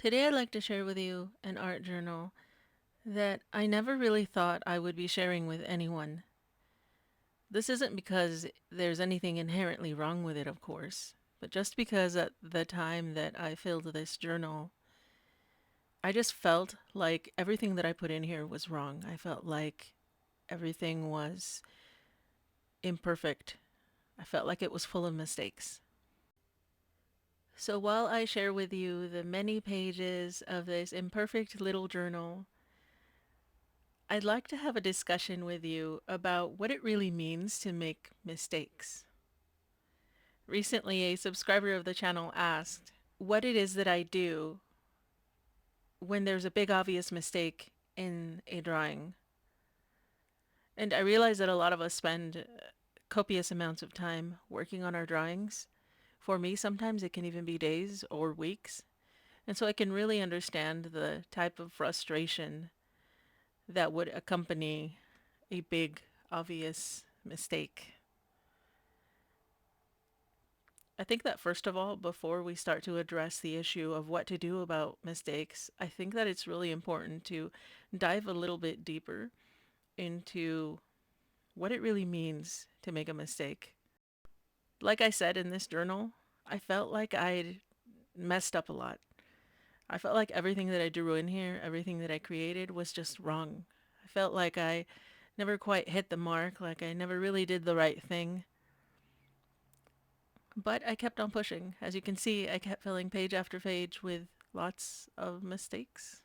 Today I'd like to share with you an art journal that I never really thought I would be sharing with anyone. This isn't because there's anything inherently wrong with it, of course, but just because at the time that I filled this journal, I just felt like everything that I put in here was wrong. I felt like everything was imperfect. I felt like it was full of mistakes. So while I share with you the many pages of this imperfect little journal, I'd like to have a discussion with you about what it really means to make mistakes. Recently, a subscriber of the channel asked what it is that I do when there's a big obvious mistake in a drawing. And I realize that a lot of us spend copious amounts of time working on our drawings. For me, sometimes it can even be days or weeks. And so I can really understand the type of frustration that would accompany a big, obvious mistake. I think that first of all, before we start to address the issue of what to do about mistakes, I think that it's really important to dive a little bit deeper into what it really means to make a mistake. Like I said in this journal, I felt like I'd messed up a lot. I felt like everything that I drew in here, everything that I created was just wrong. I felt like I never quite hit the mark, like I never really did the right thing. But I kept on pushing. As you can see, I kept filling page after page with lots of mistakes,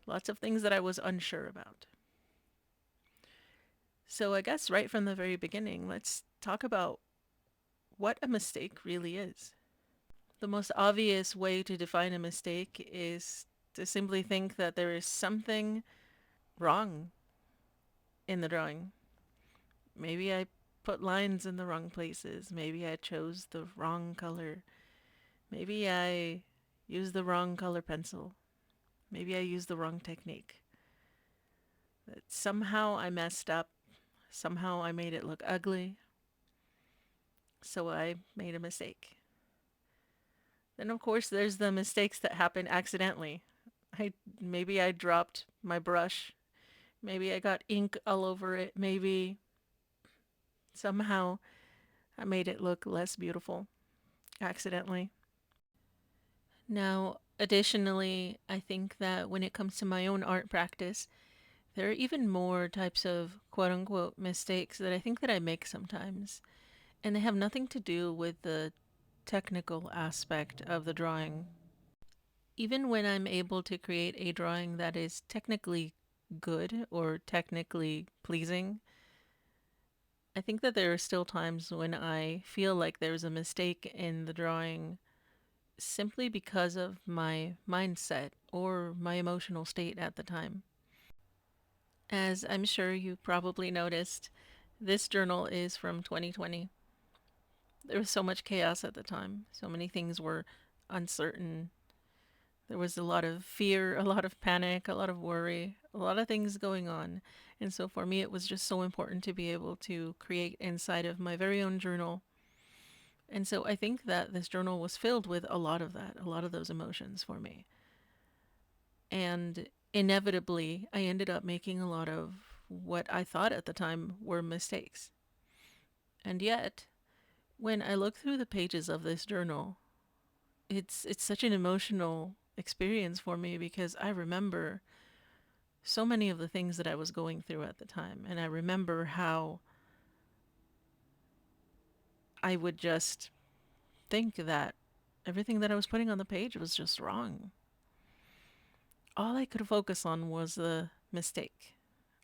lots of things that I was unsure about. So I guess right from the very beginning, let's talk about what a mistake really is. The most obvious way to define a mistake is to simply think that there is something wrong in the drawing. Maybe I put lines in the wrong places. Maybe I chose the wrong color. Maybe I used the wrong color pencil. Maybe I used the wrong technique. That somehow I messed up. Somehow I made it look ugly. So I made a mistake. Then of course there's the mistakes that happen accidentally. Maybe I dropped my brush. Maybe I got ink all over it. Maybe somehow I made it look less beautiful accidentally. Now, additionally, I think that when it comes to my own art practice, there are even more types of quote unquote mistakes that I think that I make sometimes. And they have nothing to do with the technical aspect of the drawing. Even when I'm able to create a drawing that is technically good or technically pleasing, I think that there are still times when I feel like there's a mistake in the drawing simply because of my mindset or my emotional state at the time. As I'm sure you probably noticed, this journal is from 2020. There was so much chaos at the time. So many things were uncertain. There was a lot of fear, a lot of panic, a lot of worry, a lot of things going on. And so for me, it was just so important to be able to create inside of my very own journal. And so I think that this journal was filled with a lot of that, a lot of those emotions for me. And inevitably, I ended up making a lot of what I thought at the time were mistakes. And yet, when I look through the pages of this journal, it's such an emotional experience for me because I remember so many of the things that I was going through at the time, and I remember how I would just think that everything that I was putting on the page was just wrong. All I could focus on was the mistake.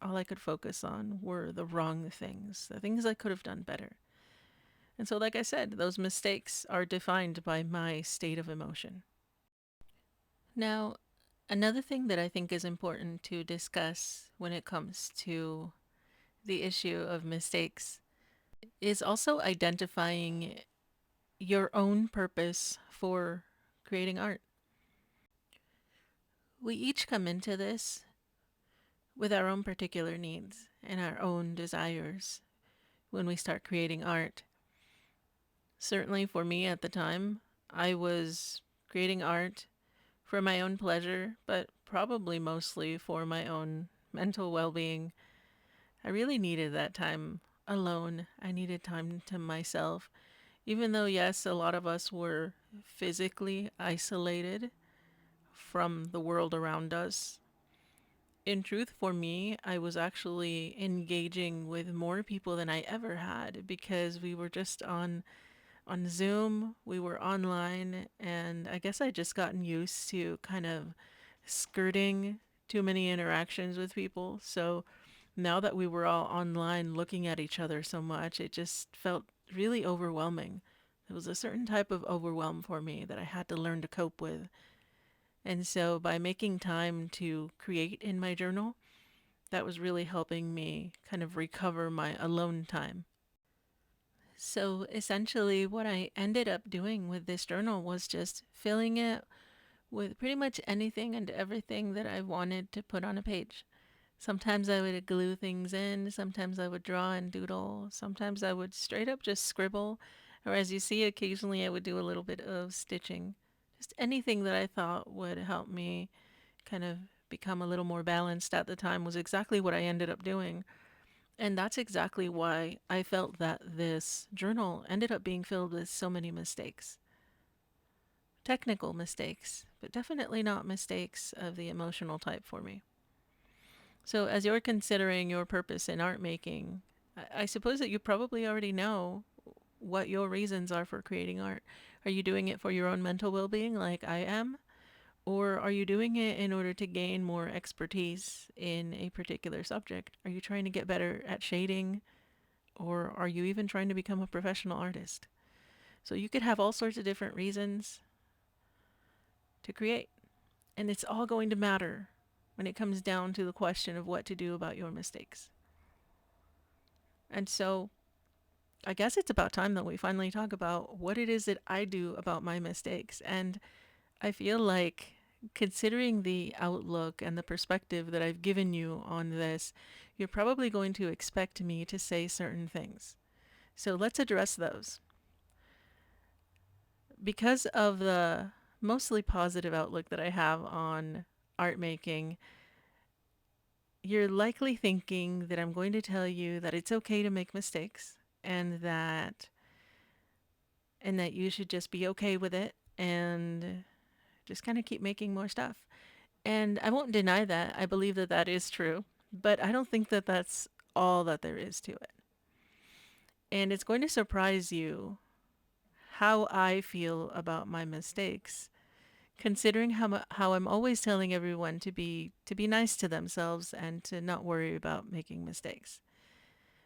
All I could focus on were the wrong things, the things I could have done better. And so, like I said, those mistakes are defined by my state of emotion. Now, another thing that I think is important to discuss when it comes to the issue of mistakes is also identifying your own purpose for creating art. We each come into this with our own particular needs and our own desires when we start creating art. Certainly for me at the time, I was creating art for my own pleasure, but probably mostly for my own mental well being. I really needed that time alone. I needed time to myself. Even though, yes, a lot of us were physically isolated from the world around us, in truth, for me, I was actually engaging with more people than I ever had because we were just on Zoom, we were online, and I guess I just gotten used to kind of skirting too many interactions with people. So now that we were all online looking at each other so much, it just felt really overwhelming. There was a certain type of overwhelm for me that I had to learn to cope with. And so by making time to create in my journal, that was really helping me kind of recover my alone time. So essentially, what I ended up doing with this journal was just filling it with pretty much anything and everything that I wanted to put on a page. Sometimes I would glue things in, sometimes I would draw and doodle, sometimes I would straight up just scribble, or as you see, occasionally I would do a little bit of stitching. Just anything that I thought would help me kind of become a little more balanced at the time was exactly what I ended up doing. And that's exactly why I felt that this journal ended up being filled with so many mistakes. Technical mistakes, but definitely not mistakes of the emotional type for me. So, as you're considering your purpose in art making, I suppose that you probably already know what your reasons are for creating art. Are you doing it for your own mental well being, like I am? Or are you doing it in order to gain more expertise in a particular subject? Are you trying to get better at shading? Or are you even trying to become a professional artist? So you could have all sorts of different reasons to create. And it's all going to matter when it comes down to the question of what to do about your mistakes. And so I guess it's about time that we finally talk about what it is that I do about my mistakes. And I feel like, considering the outlook and the perspective that I've given you on this, you're probably going to expect me to say certain things. So let's address those. Because of the mostly positive outlook that I have on art making, you're likely thinking that I'm going to tell you that it's okay to make mistakes and that you should just be okay with it and just kind of keep making more stuff. And I won't deny that. I believe that that is true, but I don't think that that's all that there is to it. And it's going to surprise you how I feel about my mistakes, considering how I'm always telling everyone to be nice to themselves and to not worry about making mistakes.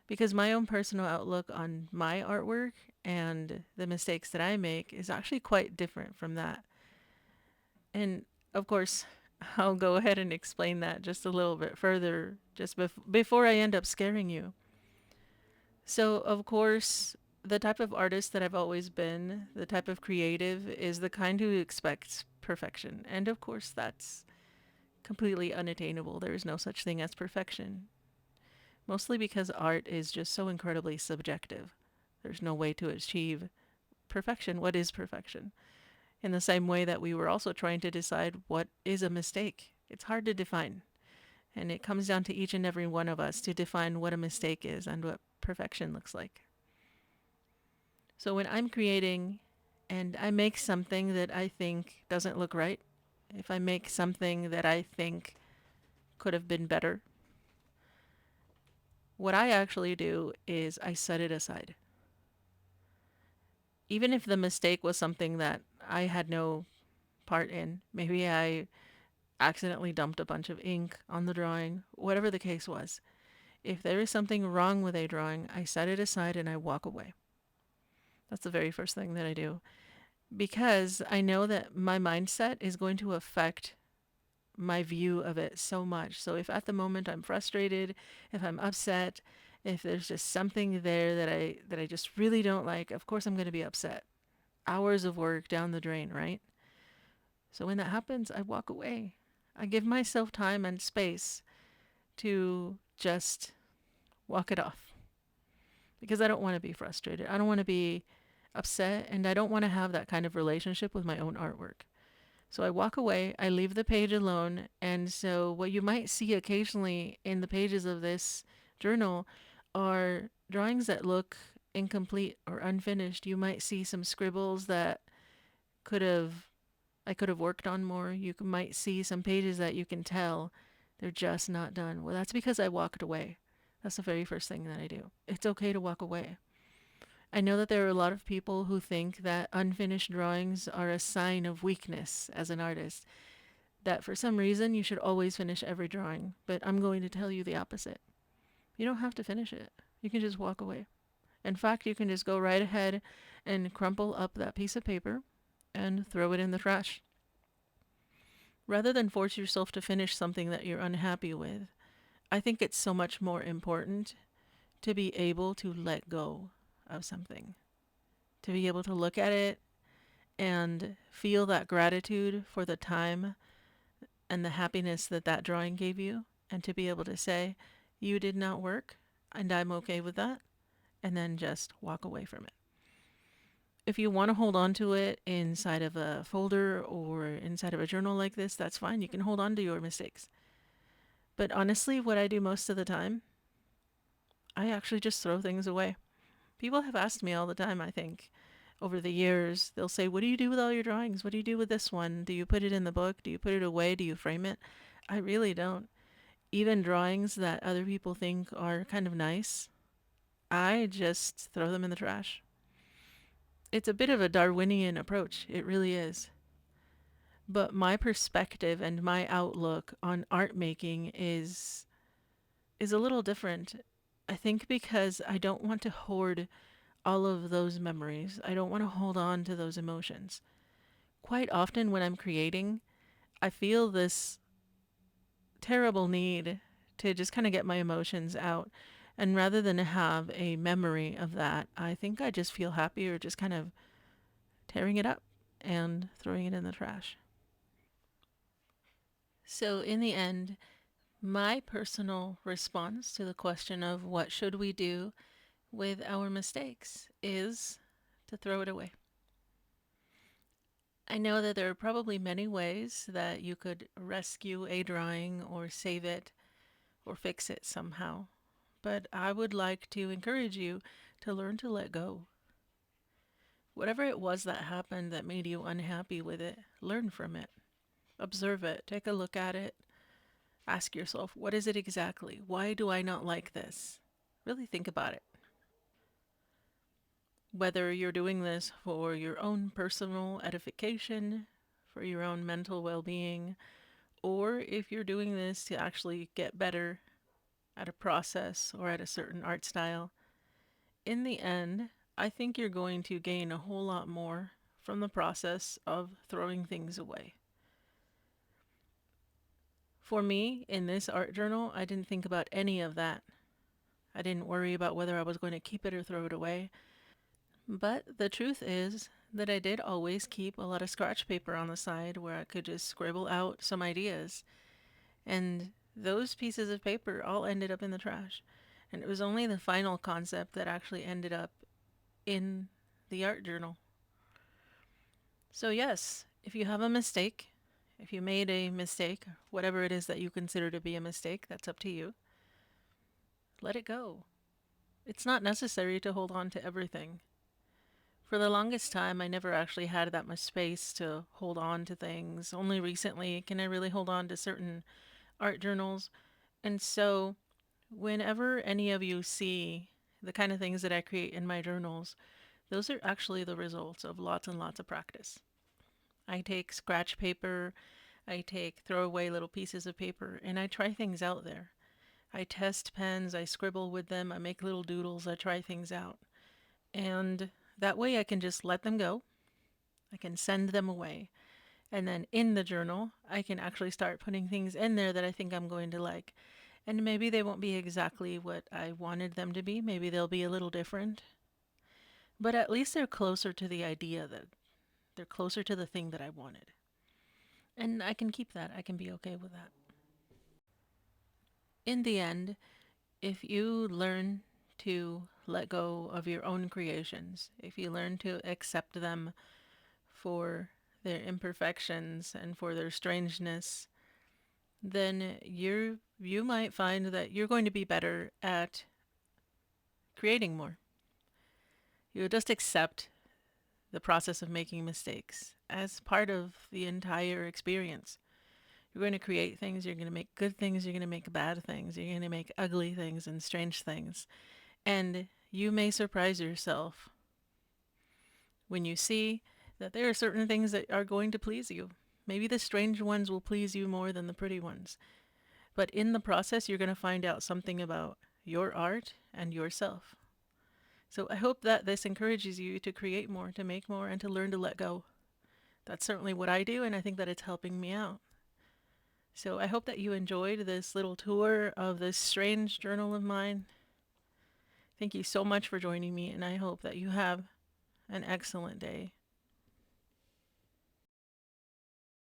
Because my own personal outlook on my artwork and the mistakes that I make is actually quite different from that. And of course, I'll go ahead and explain that just a little bit further just before I end up scaring you. So, of course, the type of artist that I've always been, the type of creative, is the kind who expects perfection. And of course, that's completely unattainable. There is no such thing as perfection. Mostly because art is just so incredibly subjective. There's no way to achieve perfection. What is perfection? In the same way that we were also trying to decide what is a mistake. It's hard to define. And it comes down to each and every one of us to define what a mistake is and what perfection looks like. So when I'm creating and I make something that I think doesn't look right, if I make something that I think could have been better, what I actually do is I set it aside. Even if the mistake was something that I had no part in, maybe I accidentally dumped a bunch of ink on the drawing, whatever the case was. If there is something wrong with a drawing, I set it aside and I walk away. That's the very first thing that I do. Because I know that my mindset is going to affect my view of it so much. So if at the moment I'm frustrated, if I'm upset, if there's just something there that I just really don't like, of course I'm going to be upset. Hours of work down the drain, right? So when that happens, I walk away. I give myself time and space to just walk it off because I don't want to be frustrated. I don't want to be upset, and I don't want to have that kind of relationship with my own artwork. So I walk away, I leave the page alone, and so what you might see occasionally in the pages of this journal are drawings that look incomplete or unfinished. You might see some scribbles that could have I could have worked on more. You might see some pages that you can tell they're just not done. Well, that's because I walked away. That's the very first thing that I do. It's okay to walk away. I know that there are a lot of people who think that unfinished drawings are a sign of weakness as an artist, that for some reason you should always finish every drawing, but I'm going to tell you the opposite. You don't have to finish it. You can just walk away. In fact, you can just go right ahead and crumple up that piece of paper and throw it in the trash. Rather than force yourself to finish something that you're unhappy with, I think it's so much more important to be able to let go of something, to be able to look at it and feel that gratitude for the time and the happiness that that drawing gave you, and to be able to say, you did not work, and I'm okay with that, and then just walk away from it. If you want to hold on to it inside of a folder or inside of a journal like this, that's fine. You can hold on to your mistakes. But honestly, what I do most of the time, I actually just throw things away. People have asked me all the time, I think, over the years. They'll say, what do you do with all your drawings? What do you do with this one? Do you put it in the book? Do you put it away? Do you frame it? I really don't. Even drawings that other people think are kind of nice, I just throw them in the trash. It's a bit of a Darwinian approach. It really is. But my perspective and my outlook on art making is a little different. I think because I don't want to hoard all of those memories. I don't want to hold on to those emotions. Quite often when I'm creating, I feel this terrible need to just kind of get my emotions out. And rather than have a memory of that, I think I just feel happier just kind of tearing it up and throwing it in the trash. So, in the end, my personal response to the question of what should we do with our mistakes is to throw it away. I know that there are probably many ways that you could rescue a drawing or save it or fix it somehow, but I would like to encourage you to learn to let go. Whatever it was that happened that made you unhappy with it, learn from it. Observe it, take a look at it, ask yourself, what is it exactly? Why do I not like this? Really think about it. Whether you're doing this for your own personal edification, for your own mental well being, or if you're doing this to actually get better at a process or at a certain art style, in the end, I think you're going to gain a whole lot more from the process of throwing things away. For me, in this art journal, I didn't think about any of that. I didn't worry about whether I was going to keep it or throw it away. But the truth is that I did always keep a lot of scratch paper on the side where I could just scribble out some ideas. And those pieces of paper all ended up in the trash. And it was only the final concept that actually ended up in the art journal. So, yes, if you have a mistake, if you made a mistake, whatever it is that you consider to be a mistake, that's up to you. Let it go. It's not necessary to hold on to everything. For the longest time, I never actually had that much space to hold on to things. Only recently can I really hold on to certain art journals. And so, whenever any of you see the kind of things that I create in my journals, those are actually the results of lots and lots of practice. I take scratch paper, I take throwaway little pieces of paper, and I try things out there. I test pens, I scribble with them, I make little doodles, I try things out. And that way I can just let them go. I can send them away. And then in the journal, I can actually start putting things in there that I think I'm going to like. And maybe they won't be exactly what I wanted them to be. Maybe they'll be a little different. But at least they're closer to the idea, that they're closer to the thing that I wanted. And I can keep that. I can be okay with that. In the end, if you learn to let go of your own creations, if you learn to accept them for their imperfections and for their strangeness, then you might find that you're going to be better at creating more. You just accept the process of making mistakes as part of the entire experience. You're going to create things, you're going to make good things, you're going to make bad things, you're going to make ugly things and strange things. And you may surprise yourself when you see that there are certain things that are going to please you. Maybe the strange ones will please you more than the pretty ones. But in the process, you're going to find out something about your art and yourself. So I hope that this encourages you to create more, to make more, and to learn to let go. That's certainly what I do, and I think that it's helping me out. So I hope that you enjoyed this little tour of this strange journal of mine. Thank you so much for joining me, and I hope that you have an excellent day.